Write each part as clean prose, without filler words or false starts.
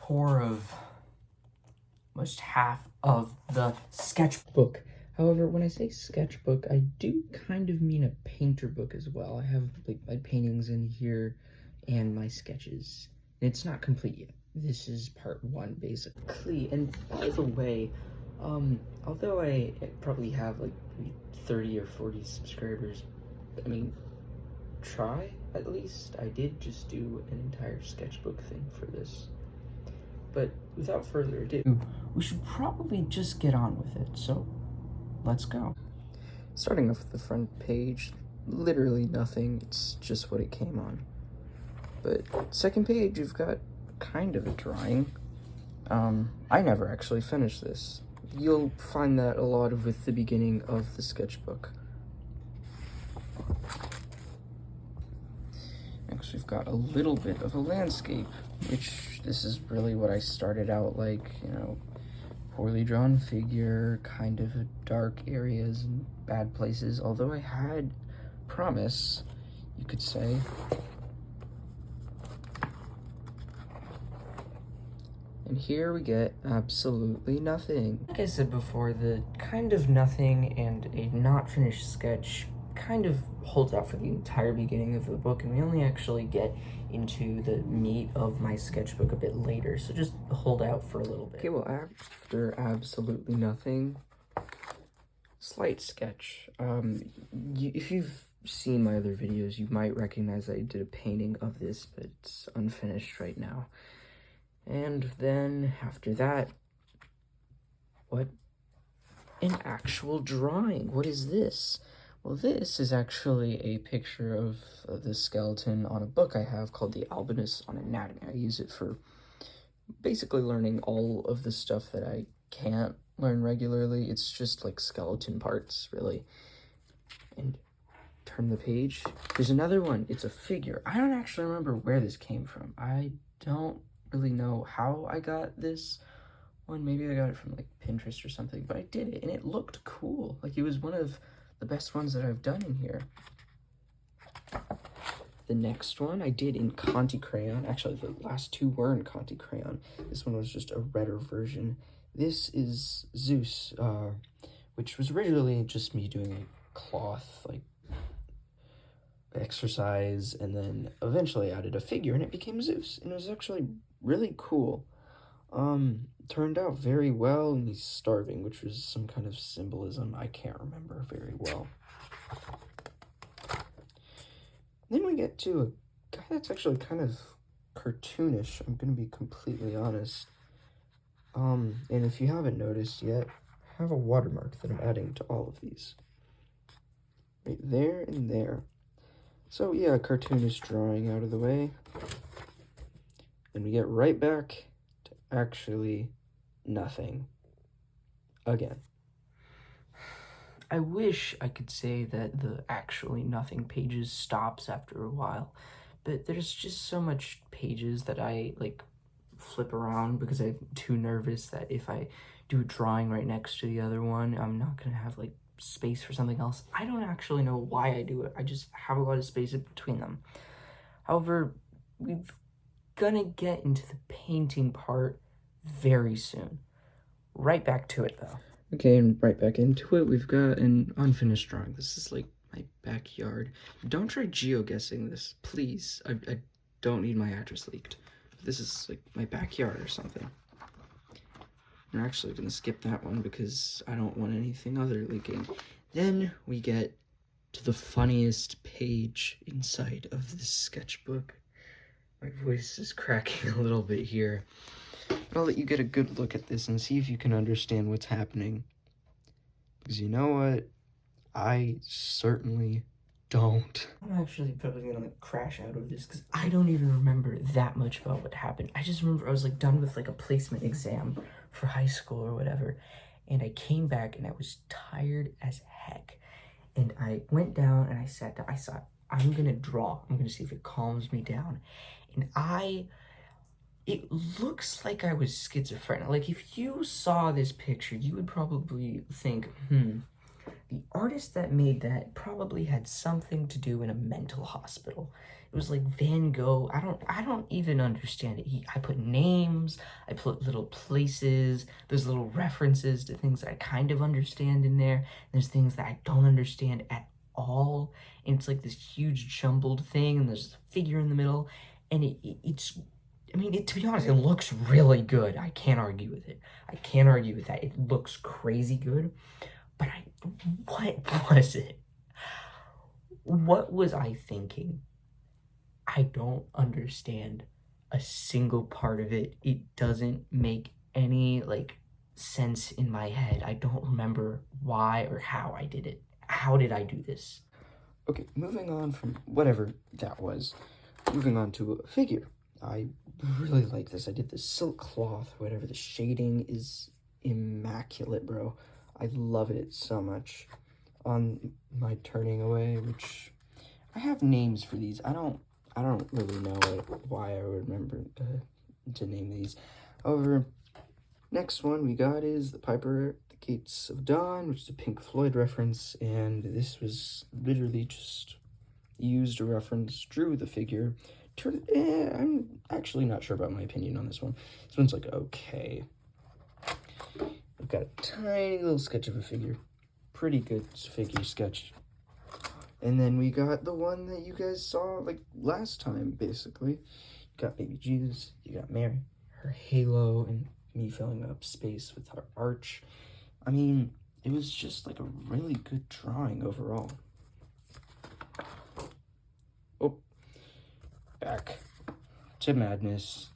core of almost half of the sketchbook. However, when I say sketchbook, I do kind of mean a painter book as well. I have like my paintings in here and my sketches. It's not complete yet. This is part 1, basically. And by the way, although I probably have like 30 or 40 subscribers, I mean, try at least. I did just do an entire sketchbook thing for this. But without further ado, we should probably just get on with it, so let's go. Starting off with the front page, literally nothing, it's just what it came on. But second page, you've got kind of a drawing. I never actually finished this. You'll find that a lot with the beginning of the sketchbook. Next, we've got a little bit of a landscape, which this is really what I started out like, you know, poorly drawn figure, kind of dark areas and bad places, although I had promise, you could say. And here we get absolutely nothing. Like I said before, the kind of nothing and a not finished sketch kind of holds out for the entire beginning of the book, and we only actually get into the meat of my sketchbook a bit later, so just hold out for a little bit. Okay, well, after absolutely nothing, slight sketch. If you've seen my other videos, you might recognize that I did a painting of this, but it's unfinished right now. And then after that, what? An actual drawing. What is this? Well, this is actually a picture of the skeleton on a book I have called The Albinus on Anatomy. I use it for basically learning all of the stuff that I can't learn regularly. It's just like skeleton parts, really. And turn the page. There's another one. It's a figure. I don't actually remember where this came from. I don't really know how I got this one. Maybe I got it from like Pinterest or something, but I did it and it looked cool. Like it was one of the best ones that I've done in here. The next one I did in Conti Crayon. Actually, the last two were in Conti Crayon. This one was just a redder version. This is Zeus, which was originally just me doing a cloth, like, exercise, and then eventually added a figure, and it became Zeus, and it was actually really cool. Turned out very well, and he's starving, which was some kind of symbolism I can't remember very well. Then we get to a guy that's actually kind of cartoonish, I'm gonna be completely honest. And if you haven't noticed yet, I have a watermark that I'm adding to all of these. Right there and there. So yeah, cartoonish drawing out of the way. And we get right back to actually nothing. Again. I wish I could say that the actually nothing pages stops after a while, but there's just so much pages that I like flip around because I'm too nervous that if I do a drawing right next to the other one, I'm not gonna have like space for something else. I don't actually know why I do it. I just have a lot of space in between them. However, we're gonna get into the painting part very soon. Right back to it though. Okay, and right back into it, we've got an unfinished drawing. This is like my backyard. Don't try geoguessing this, please. I don't need my address leaked. This is like my backyard or something. I'm actually gonna skip that one because I don't want anything other leaking. Then we get to the funniest page inside of this sketchbook. My voice is cracking a little bit here. But I'll let you get a good look at this and see if you can understand what's happening. Because you know what? I certainly don't. I'm actually probably gonna like crash out of this because I don't even remember that much about what happened. I just remember I was like done with like a placement exam for high school or whatever. And I came back and I was tired as heck. And I went down and I sat down. I thought, I'm gonna draw. I'm gonna see if it calms me down. And it looks like I was schizophrenic. Like, if you saw this picture, you would probably think, The artist that made that probably had something to do in a mental hospital. It was like Van Gogh. I don't even understand it. I put names, I put little places, there's little references to things that I kind of understand in there. There's things that I don't understand at all. And it's like this huge jumbled thing, and there's a figure in the middle, and it's I mean, to be honest, it looks really good. I can't argue with it. I can't argue with that. It looks crazy good. But what was it? What was I thinking? I don't understand a single part of it. It doesn't make any, like, sense in my head. I don't remember why or how I did it. How did I do this? Okay, moving on from whatever that was, moving on to a figure. I really like this. I did this silk cloth, whatever. The shading is immaculate, bro. I love it so much. On my turning away, which I have names for these. I don't really know why I would remember to name these. However, next one we got is the Piper at the Gates of Dawn, which is a Pink Floyd reference, and this was literally just used a reference, drew the figure. I'm actually not sure about my opinion on this one. This one's like okay. I've got a tiny little sketch of a figure. Pretty good figure sketch. And then we got the one that you guys saw like last time, basically. You got baby Jesus, you got Mary, her halo, and me filling up space with her arch. I mean, it was just like a really good drawing overall. Oh, back to madness.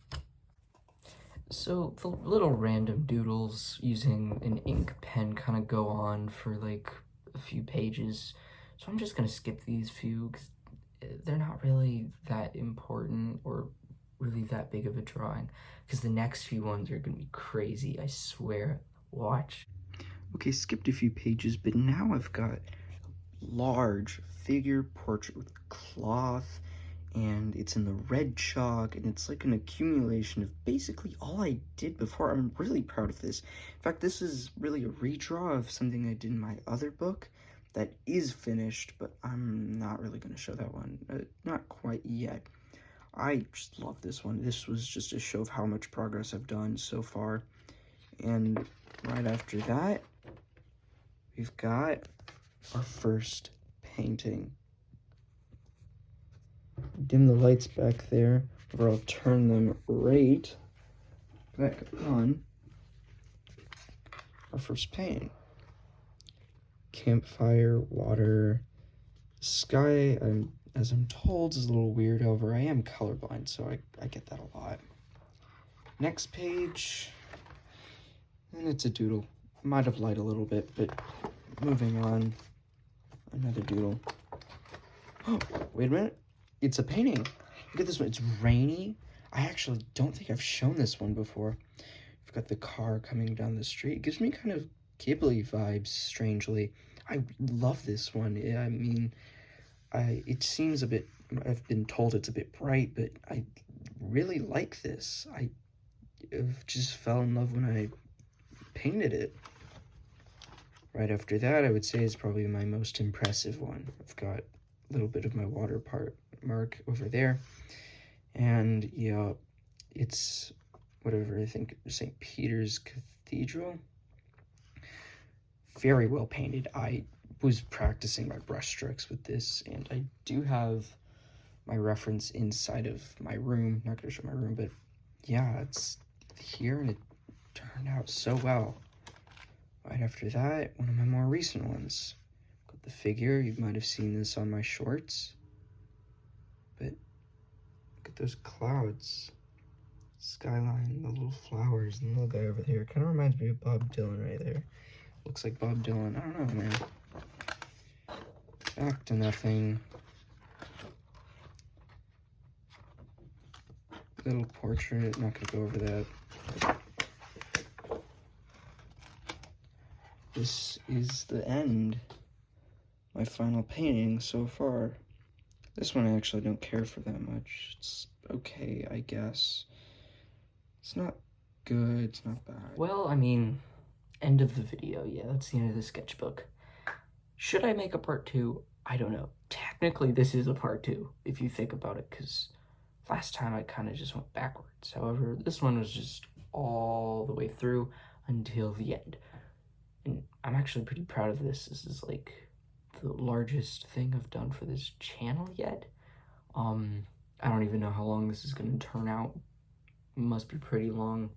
So the little random doodles using an ink pen kind of go on for like a few pages. So I'm just gonna skip these few because they're not really that important or really that big of a drawing. Because the next few ones are gonna be crazy, I swear. Watch. Okay, skipped a few pages, but now I've got large figure portrait with cloth, and it's in the red chalk, and it's like an accumulation of basically all I did before. I'm really proud of this. In fact, this is really a redraw of something I did in my other book that is finished, but I'm not really going to show that one. Not quite yet. I just love this one. This was just a show of how much progress I've done so far. And right after that, we've got our first painting. Dim the lights back there, or I'll turn them right back on. Our first painting. Campfire, water, sky, as I'm told, is a little weird. However, I am colorblind, so I get that a lot. Next page, and it's a doodle. Might have lied a little bit, but moving on. Another doodle. Oh, wait a minute. It's a painting. Look at this one. It's rainy. I actually don't think I've shown this one before. I've got the car coming down the street. It gives me kind of Ghibli vibes, strangely. I love this one. I mean, it seems a bit, I've been told it's a bit bright, but I really like this. I just fell in love when I painted it. Right after that, I would say is probably my most impressive one. I've got a little bit of my water mark over there. And yeah, it's whatever, I think St. Peter's Cathedral. Very well painted. I was practicing my brush strokes with this, and I do have my reference inside of my room. Not gonna show my room, but yeah, it's here, and it turned out so well. Right after that, one of my more recent ones. Got the figure. You might have seen this on my shorts. But look at those clouds. Skyline, the little flowers, and the little guy over there. Kind of reminds me of Bob Dylan right there. Looks like Bob Dylan. I don't know, man. Back to nothing. Little portrait. Not gonna go over that. This is the end. My final painting so far. This one I actually don't care for that much. It's okay, I guess. It's not good, it's not bad. Well, I mean, end of the video. Yeah, that's the end of the sketchbook. Should I make a part 2? I don't know. Technically, this is a part 2, if you think about it, because last time I kind of just went backwards. However, this one was just all the way through until the end. And I'm actually pretty proud of this. This is like the largest thing I've done for this channel yet. I don't even know how long this is going to turn out. It must be pretty long.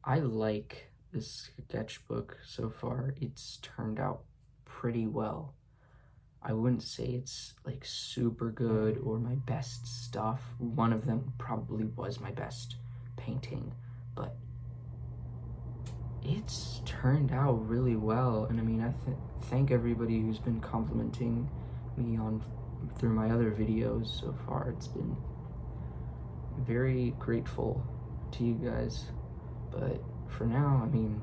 I like this sketchbook so far. It's turned out pretty well. I wouldn't say it's like super good or my best stuff. One of them probably was my best painting, but it's turned out really well. And I mean, I thank everybody who's been complimenting me through my other videos so far. It's been very grateful to you guys. But for now, I mean,